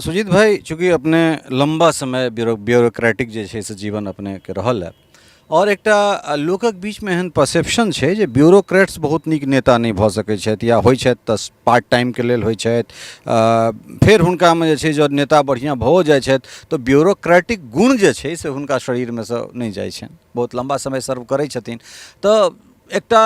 सुजीत भाई, चूँकि अपने लंबा समय ब्यूरोक्रेटिक जे छै से जीवन अपने के रहल है और एकटा लोकक बीच में एहन परसेप्शन छै जे ब्यूरोक्रेट्स बहुत नीक नेता नहीं भऽ सकैत छथि या होइ छथि तऽ पार्ट टाइम के लेल होइ छथि। फेर हुनकामे जे छै जँ नेता बढ़िआँ भऽ जाइ छथि तऽ ब्यूरोक्रेटिक गुण जे छै से हुनका शरीरमे सँ नहि जाइ छनि, बहुत लंबा समय सर्व करै छथिन। तऽ एकटा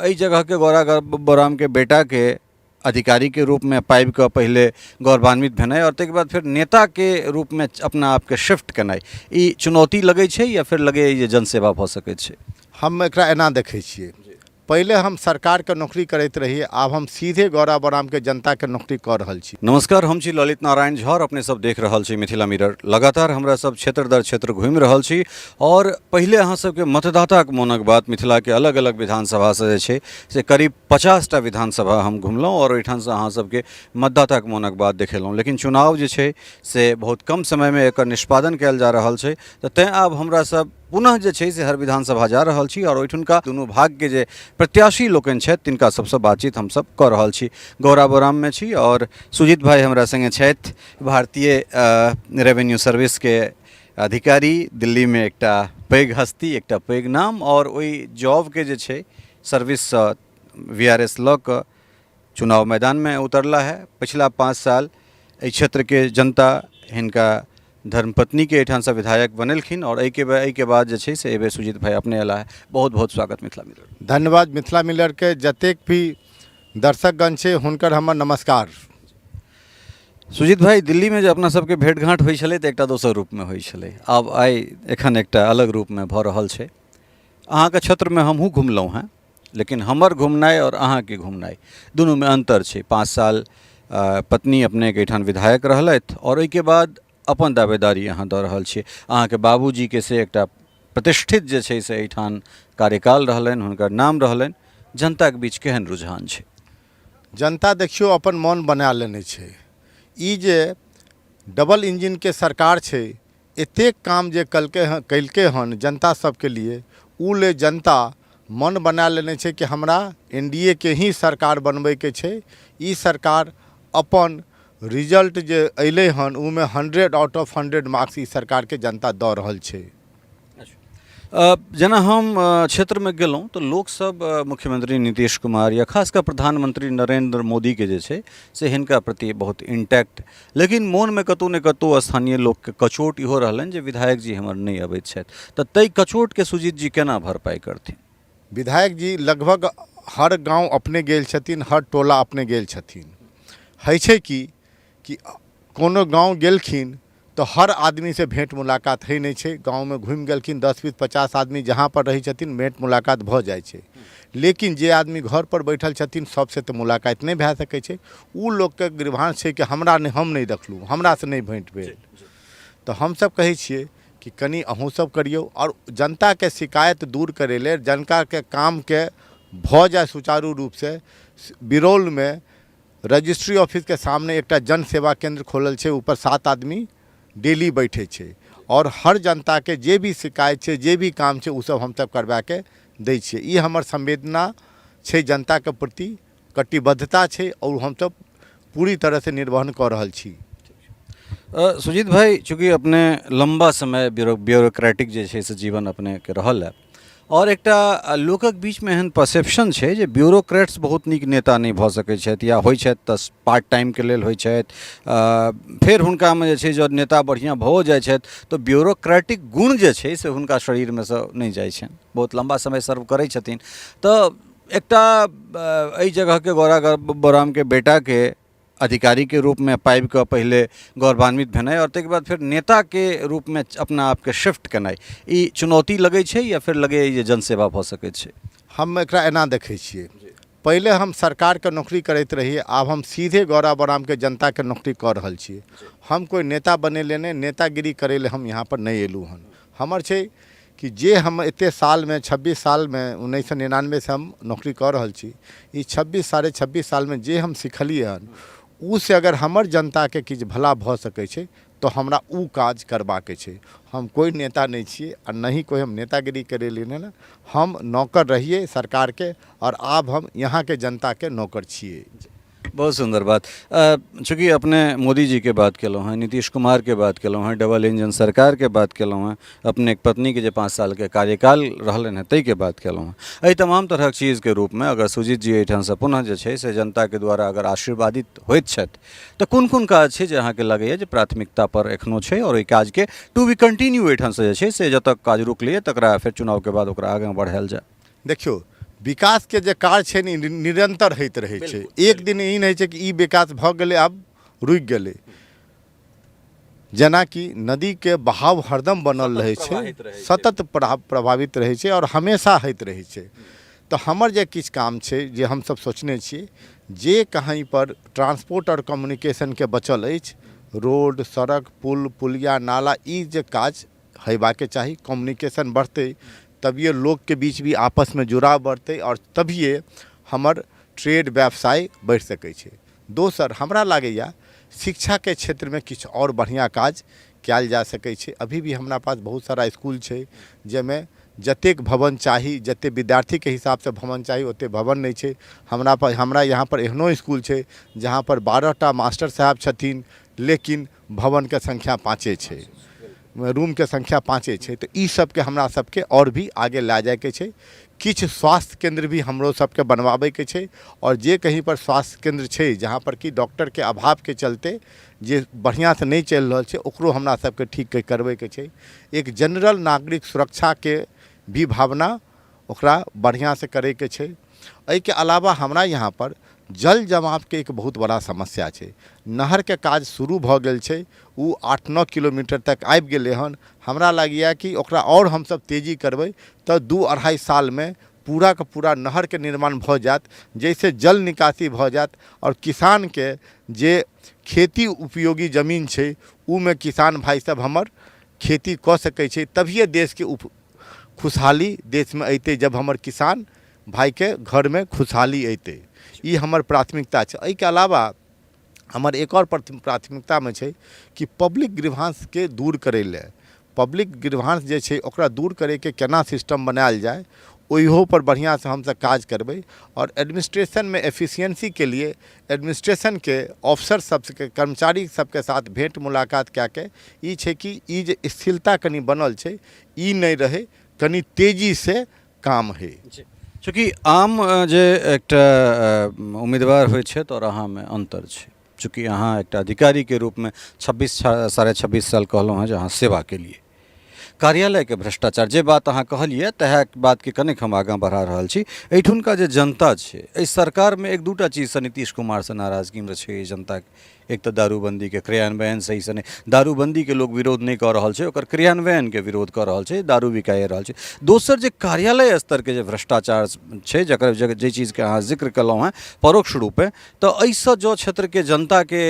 एहि जगहके गौरा बौरामके बेटाके अधिकारी के रूप में पाबि कऽ पहिले गौरवान्वित भेनाइ और ताहिके बाद फिर नेता के रूप में अपना आपके शिफ्ट केनाइ, ई चुनौती लगै छै या फिर लगैए जे जनसेवा भऽ सकैत छै? हम एकरा एना देखै छियै, पहले हम सरकार के नौकरी करैत रहिए, आब हम सीधे गौरा बौराम के जनता के नौकरी कऽ रहल छी। नमस्कार, हम छी ललित नारायण झा और अपने सब देख रहल छी मिथिला मिरर। लगातार हमरा सब क्षेत्र दर क्षेत्र घूमि रहल छी और पहले अहाँ सबके मतदाताक मोनक बात, मिथिला के अलग अलग विधानसभा से जे छै से करीब 50टा विधानसभा हम घुमलहुँ और ओहिठाम से अहाँ सबके मतदाताक मोनक बात देखेलहुँ। लेकिन चुनाव जे छै से बहुत कम समय में एकर निष्पादन कयल जा रहल छै, तऽ तेँ आब हमरा सब पुनः जे छै से हर विधानसभा जा रहल छी और ओहिठुनका दुनू भागके जे प्रत्याशी लोकनि छथि तिनका सबसँ बातचीत हमसब कऽ रहल छी। गौरा बौराममे छी और सुजीत भाई हमरा संगे छथि, भारतीय रेवेन्यू सर्विस के अधिकारी, दिल्ली में एकटा पैघ हस्ती, एकटा पैघ नाम और ओहि जॉब के जे छै सर्विस VRS लऽ कऽ चुनाव मैदान में उतरला है। पिछला 5 साल एहि क्षेत्र के जनता हिनका धर्मपत्नी के एहिठाम से विधायक बनेलखिन और एहि के बाद जे छै से एहिबेर सुजीत भाई अपने अयला है। बहुत बहुत स्वागत मिथिला मिरर। धन्यवाद। मिथिला मिरर के जतेक भी दर्शकगण छै हुनकर हमर नमस्कार। सुजीत भाई, दिल्ली में जे अपना सबके भेंट घाँट होइ छलै तऽ एकटा दोसर रूप में होइ छलै, आब आइ एखन एकटा अलग रूप में भऽ रहल छै। अहाँके क्षेत्र में हमहूँ घुमलहुँ हैं, लेकिन हमर घुमनाइ और अहाँके घुमनाइ दुनू में अंतर छै। 5 साल पत्नी अपने के एहिठाम विधायक रहलथि और ओहिके बाद अपन दावेदारी अहाँ दऽ रहल छियै। अहाँके बाबूजी के से एकटा प्रतिष्ठित जे छै से एहिठाम कार्यकाल रहलनि, हुनकर नाम रहलनि। जनताके बीच केहन रुझान छै? जनता देखियो अपन मन बना लेने छै। ई जे डबल इंजन के सरकार छै, एतेक काम जे कलकै हन जनता सबके लिए, उ ले जनता मन बना लेने छै कि हमरा NDA के ही सरकार बनबै के छै। ई सरकार अपन रिजल्ट जे अयलै हन उमे 100 आउट ऑफ 100 मार्क्स ई सरकार के जनता दऽ रहल छै। जेना हम क्षेत्र में गेलहुँ तऽ लोक सब मुख्यमंत्री नीतीश कुमार या खासकर प्रधानमंत्री नरेंद्र मोदी के जे छै से हिनका प्रति बहुत इंटैक्ट, लेकिन मोन में कतौ ने कतौ स्थानीय लोक के कचोट इहो रहलनि जे विधायक जी हमर नहीं अबैत छथि, तऽ ताहि कचोट के सुजीत जी केना भरपाई करथिन? विधायक जी लगभग हर गांव अपने गेल छथिन, हर टोला अपने गेल छथिन। है छै कि कोनो गांव गेलखिन तो हर आदमी से भेंट मुलाकात है नहीं छै। गांव में घूम गेलखिन 10 20 50 आदमी जहाँ पर रही छथिन भेंट मुलाकात भऽ जाइ छै, लेकिन जे आदमी घर पर बैठल छथिन सबसे तो मुलाकात नहीं भए सकै छै। उ लोग के गिरभान छै कि हम नहीं देखलूँ, हमरा से नहीं भेंट भेल। तो हम सब कहै छियै कि कनी अहूँ सब करियौ और जनता के शिकायत दूर करे ले, जनता के काम के भऽ जाए सुचारू रूप से। बिरौल में रजिस्ट्री ऑफिस के सामने एकटा जन सेवा केंद्र खोलल छै, ऊपर 7 आदमी डेली बैठे छै और हर जनता के जे भी शिकायत छै, जे भी काम छै, उ सब हम सब करवा के दै छियै। ई हमर संवेदना छै, जनता के प्रति कटिबद्धता छै और हम सब पूरी तरह से निर्वहन कर रहल छी। सुजीत भाई, चूँकि अपने लंबा समय ब्यूरोक्रेटिक जे छै से जीवन अपने के रहल है और एकटा लोकक बीच में एहन परसेप्शन छै जे ब्यूरोक्रेट्स बहुत नीक नेता नहीं भऽ सकैत छथि या होइ छथि तऽ पार्ट टाइम के लेल होइ छथि। फेर हुनकामे जे छै जँ नेता बढ़िआँ भऽ जाइ छथि तऽ ब्यूरोक्रेटिक गुण जे छै से हुनका शरीरमे सँ नहि जाइ छनि, बहुत लंबा समय सर्व करै छथिन। तऽ एकटा एहि जगहके गौरा बौरामके बेटाके अधिकारी के रूप में पाबि कऽ पहिले गौरवान्वित भेनाइ और ताहिके बाद फिर नेता के रूप में अपना आपके शिफ्ट केनाइ, ई चुनौती लगै छै या फिर लगैए जे जनसेवा भऽ सकैत छै? हम एकरा एना देखै छियै, पहले हम सरकार के नौकरी करैत रहिए, आब हम सीधे गौरा बौराम के जनता के नौकरी कऽ रहल छियै। हम कोई नेता बने लेने नेतागिरी करे ले हम यहाँ पर नहीं एलू हन। हमर छै कि जे हम एते साल में 26 साल में 1999 से हम नौकरी कर रहल छी, ई 26 साढ़े 26 साल में जे हम सिखलिए हन उ से अगर हमर जनता के किछु भला भऽ सकै छै तो हमरा उ काज करबाके छै। हम कोई नेता नहीं छिए और नहीं कोई हम नेतागिरी करे लेने ना, हम नौकर रहिए सरकार के और अब हम यहाँ के जनता के नौकर छिए। बहुत सुंदर बात। चूँकि अपने मोदी जी के बात केलहुँ हैं, नीतीश कुमार के बात केलहुँ हैं, डबल इंजन सरकार के बात केलहुँ हैं, अपने एक पत्नी के जे 5 साल के कार्यकाल रहलन हैं ताहि के बात केलहुँ हैं। एहि तमाम तरहक चीज के रूप में अगर सुजीत जी एहिठाम से पुनः जे छै से जनता के द्वारा अगर आशीर्वादित होइत छथि तऽ कोन कोन काज छै जे अहाँके लगैए जे प्राथमिकता पर एखनो छै और ओहि काज के टू बी कंटिन्यू एहिठाम से जे छै से जतऽ काज रुकलिए तकरा फेर चुनाव के बाद ओकरा आगाँ बढ़ायल जाए? देखियो, विकास के जे कार्य छै ने निरंतर होइत रहै छै। एक दिन ई नहीं छै कि ई विकास भऽ गेलै आब रुकि गेलै। जेना कि नदी के बहाव हरदम बनल रहै छै, सतत प्रभावित रहै छै और हमेशा होइत रहै छै। तो हमर जे किछु काम छै जे हमसब सोचने छियै, जे कहीं पर ट्रांसपोर्ट और कम्युनिकेशन के बचल अछि, रोड, सड़क, पुल, पुलिया, नाला, ई जे काज हेबाके चाही। कम्युनिकेशन बढ़तै तभिए लोग के बीच भी आपस में जुड़ाव बढ़तै और तभिए हमर ट्रेड व्यवसाय बढ़ि सकै छै। दोसर हमरा लागैया शिक्षा के क्षेत्र में किछु और बढ़िया काज कयल जा सकै छै। अभी भी हमरा पास बहुत सारा स्कूल छै जाहिमे जतेक भवन चाही, जते विद्यार्थी के हिसाब से भवन चाही ओते भवन नहीं छै। हमरा यहाँ पर एहनो स्कूल छै जहाँ पर 12टा मास्टर साहब छथिन लेकिन भवन के संख्या 5 छै, रूम के संख्या 5 छै। तो ई सबके हमरा सबके और भी आगे ला जाए के छै। किछु स्वास्थ्य केंद्र भी हमरो सबके बनवाबे के छै और जे कहीं पर स्वास्थ्य केंद्र छै जहाँ पर कि डॉक्टर के अभाव के चलते जे बढ़िया से नहीं चल रहा छै ओकरो हमरा सबके ठीक करबे के छै। एक जनरल नागरिक सुरक्षा के भी भावना ओकरा बढ़िया से करे के छै। एहि के अलावा हमरा यहाँ पर जल जमाव के एक बहुत बड़ा समस्या छै। नहर के काज शुरू भ गेल छै, उ 8-9 किलोमीटर तक आबि गेलै हन। हमरा लागैया कि ओकरा और हमसब तेजी करबै तऽ 2-2.5 साल में पूरा के पूरा नहर के निर्माण भ जात, जैसे जल निकासी भ जात और किसान के जे खेती उपयोगी जमीन छै उ में किसान भाई सब हमर खेती क सकै छै। तभिए देश के खुशहाली देश में अइतै, जब हमर किसान भाई के घर में खुशहाली अइतै। ई हमर प्राथमिकता छै। एहि के अलावा हमर एक और प्राथमिकता में छै कि पब्लिक ग्रीवांस के दूर करे ले, पब्लिक ग्रीवांस जे छै ओकरा दूर करे के केना सिस्टम बनायल जाए ओहो पर बढ़िया से हम सब काज करबै। और एडमिनिस्ट्रेशन में एफिशिएंसी के लिए एडमिनिस्ट्रेशन के ऑफिसर सबके कर्मचारी सबके साथ भेंट मुलाकात कए के ई छै कि ई जे स्थिरता कनी बनल छै ई नहीं रहे, कनी तेजी से काम है। चूँकि आम जे एकटा उम्मीदवार होइ छै और अहाँ में अंतर छै। चूँकि अहाँ एकटा अधिकारी के रूप में 26-26.5 साल कहलहुँ हैं जे अहाँ सेवा के लिए कार्यालय के भ्रष्टाचार जे बात अहाँ कहलिए तह बात के कनेक हम आगाँ बढ़ा रहल छी। एहिठुनका जे जनता छै एहि सरकार में 1-2टा चीज से नीतीश कुमार से नाराजगी में छै जनता के। एक तो दारूबंदी के क्रियान्वयन सही से नहीं, दारूबंदी के लोग विरोध नहीं कर रहल छै, ओकर क्रियान्वयन के विरोध कर रहल छै, दारू बिकाए रहल छै। दोसर जे कार्यालय स्तर के जे भ्रष्टाचार छै जकर जे चीज के अहाँ जिक्र केलहुँ हैं परोक्ष रूपे, तो एहिसँ जो क्षेत्र के जनता के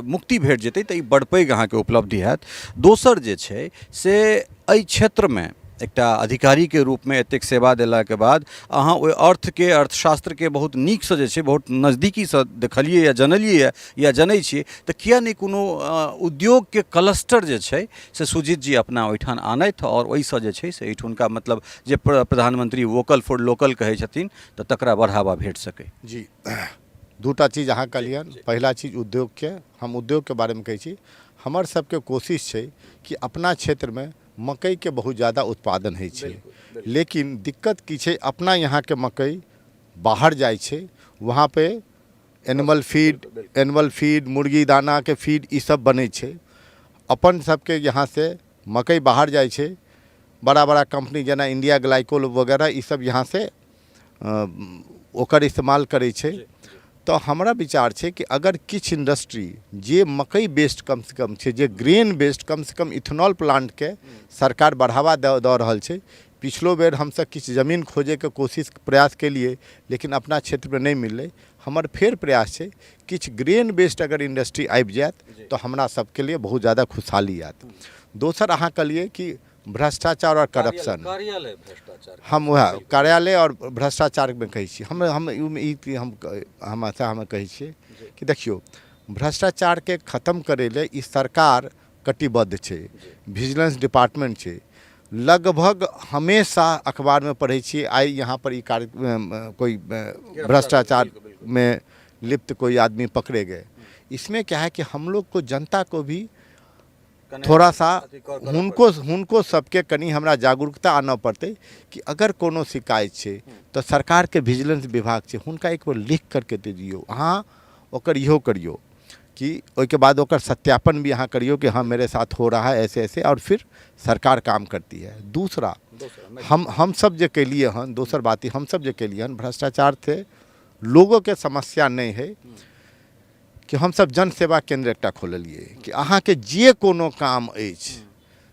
मुक्ति भेट जेतै तऽ ई बड़ पैघ अहाँ के उपलब्धि हैत। दोसर जे छै से एहि क्षेत्र में एकटा अधिकारी के रूप में एतेक सेवा देला के बाद अहाँ ओहि अर्थ के अर्थशास्त्र के बहुत नीक से जे छै बहुत नजदीकी से देखलिए या जनलिए या जनै छियै, तऽ किया नहीं कोनो उद्योग के क्लस्टर जे छै से सुजीत जी अपना ओहिठाम आनैथ और ओहिसँ जे छै से एहिठुनका मतलब जे प्रधानमंत्री वोकल फॉर लोकल कहै छथिन तऽ तकरा बढ़ावा भेट सकै? जी, 2टा चीज अहाँ कहलियन। पहला चीज उद्योग के, हम उद्योग के बारे में कहै छी। हमर सबके कोशिश छै कि अपना क्षेत्र में मकई के बहुत ज़्यादा उत्पादन होइ छै, लेकिन दिक्कत की छै अपना यहाँ के मकई बाहर जाइ छै, वहाँ पे एनिमल फीड, मुर्गी दाना के फीड ई सब बनै छै। अपन सबके यहाँ से मकई बाहर जाइ छै, बड़ा बड़ा कंपनी जेना इंडिया ग्लाइकोल वगैरह ई सब यहाँ से ओकर इस्तेमाल करै छै। तो हमरा विचार छै कि अगर किछु इंडस्ट्री जे मकई बेस्ड कम से कम छै, जे ग्रेन बेस्ड कम से कम इथेनॉल प्लांट के सरकार बढ़ावा दऽ रहल छै। पिछलो बेर हमसब किछु जमीन खोजे के कोशिश प्रयास केलिए लेकिन अपना क्षेत्र में नहीं मिललै। हमर फेर प्रयास छै किछु ग्रेन बेस्ड अगर इंडस्ट्री आबि जाएत तो हमरा सबके लिए बहुत ज़्यादा खुशहाली आएत। दोसर अहाँ कहलिए कि भ्रष्टाचार और करप्शन, हम वह कार्यालय और भ्रष्टाचार में कहै छी। हम कहै छियै कि देखियो भ्रष्टाचार के खत्म करे ले ई सरकार कटिबद्ध छै, विजिलेंस डिपार्टमेंट छै। लगभग हमेशा अखबार में पढ़ै छियै आई यहाँ पर कोई भ्रष्टाचार में लिप्त कोई आदमी पकड़े गए। इसमें क्या है कि हम लोग को, जनता को भी थोड़ा सा हुनको सबके कनी हमरा जागरूकता आना पड़ते कि अगर कोनो शिकायत छे तो सरकार के विजिलेंस विभाग छे हुनका एक बार लिख करके दे दियो, हाँ ओकर इहो करियो कि उसके बाद ओकर सत्यापन भी यहाँ करियो कि हाँ मेरे साथ हो रहा है ऐसे ऐसे, और फिर सरकार काम करती है। दूसरा हम सब जो के लिए हन, दोसर बात हम सब जो के लिए हन, भ्रष्टाचार से लोगों के समस्या नहीं है कि हम सब जन सेवा केंद्र एकटा खोललिए कि अहाँ के जे कोनो काम अछि,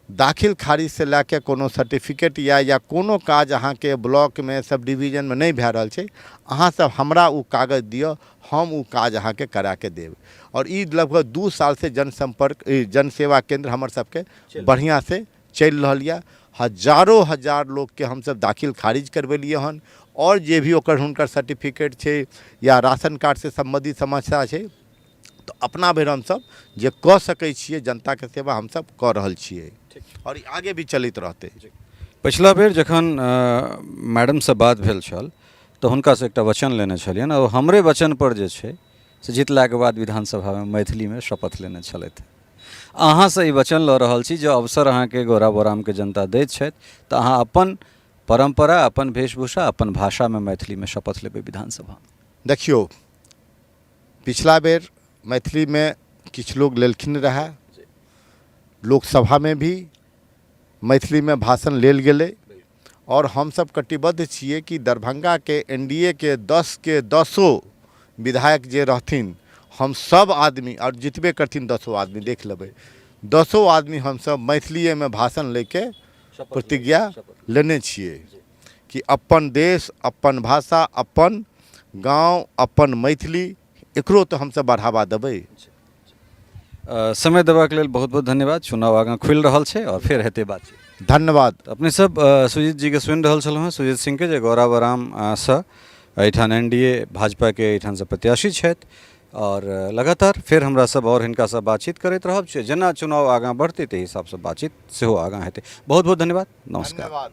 दाखिल खारिज से लैके कोनो सर्टिफिकेट या कोनो काज अहाँ के ब्लॉक में सब डिवीजन में नहीं भए रहल छै, अहाँ सब हमरा उ कागज दियो, हम उ काज अहाँ के करा के देब। और ई लगभग 2 साल से जनसंपर्क जन सेवा केंद्र हमर सबके बढ़िया से चल रहल यऽ। हजारों हजार लोग के हम सब दाखिल खारिज करवेलिए हन, और जे भी ओकर हुनकर सर्टिफिकेट छै या राशन कार्ड से संबंधित समस्या छै तो अपना भरि हम सब जे कऽ सकै छियै जनता के सेवा हम सब कऽ रहल छियै, और ई आगे भी चलैत रहतै। पिछला बेर जखन मैडम से बात भेल छल तो हुनका से एकटा वचन लेने छलियनि, और हमरे वचन पर जे छै से जितला के बाद विधानसभा में मैथिली में शपथ लेने छलथि। अहाँ से ई वचन लऽ रहल छी जो अवसर अहाँ के गौरा बोराम के जनता दैत छथि तऽ अहाँ अपन परंपरा, अपन वेशभूषा, अपन भाषा में मैथिली में शपथ लेबै विधानसभा। देखियो पिछला बेर मैथिली में किछु लोग लेलखिन रहे, लोकसभा में भी मैथिली में भाषण लेल गेलै, और हम सब कटिबद्ध छियै कि दरभंगा के एनडीए के 10 के 10 विधायक जे रहथिन, हम सब आदमी, और जितबे करथिन 10 आदमी, देख लेबै 10 आदमी हम सब मैथिलीए में भाषण लेके प्रतिज्ञा लेने छियै कि अपन देश, अपन भाषा, अपन गांव, अपन मैथिली, एकरो तो हम सब बढ़ावा देबै। समय देबाक लेल बहुत बहुत धन्यवाद। चुनाव आगाँ खुलि रहल छै और फिर हेतै बातचीत। धन्यवाद। अपने सब सुजीत जी के सुनि रहल छलहुँ, सुजीत सिंह के जे गौरा बोराम से एहिठाम एनडीए भाजपा के एहिठाम से प्रत्याशी छथि, और लगातार फिर हमरा सब और हिनका से बातचीत करैत रहब। जेना चुनाव आगाँ बढ़तै ताहि हिसाब से बातचीत सेहो आगाँ हेतै। बहुत बहुत धन्यवाद, नमस्कार।